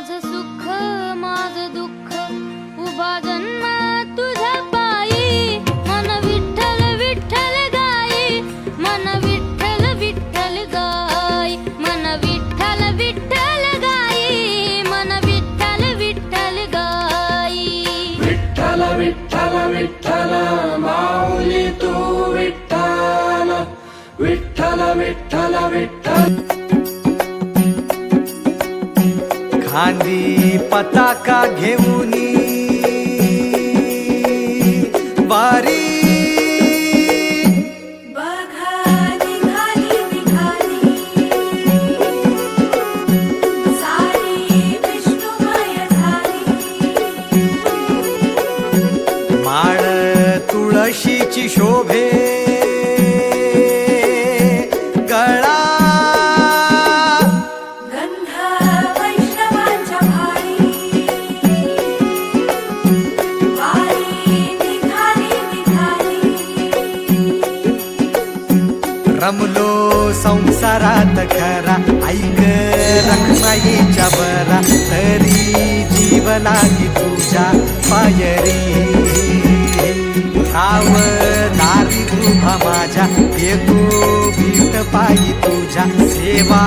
माझं सुख माझं दुःख उभा जन्म तुझ्या पायी मन विठ्ठल विठ्ठल गाई मन विठ्ठल विठ्ठल गाई मन विठ्ठल विठ्ठल गाई मन विठ्ठल विठ्ठल गाई विठ्ठल विठ्ठल विठ्ठल माऊली तू विठ्ठल विठ्ठल विठ्ठल विठ्ठल खांदी पताका घेऊनी वारी बघा निघाली निघाली सारी विष्णुमय झाली माळ तुळशीची शोभे गळा गंध वैष्णवांच्या भाळी वारी निघाली निघाली रमलो संसारात खरा ऐक रखमाईच्या बरा तरी जीव लागी तुझ्या पायरी राव दारी उभा माझ्या येतो भीत पायी तुझ्या सेवा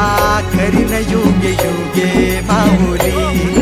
करीन युगे युगे माऊली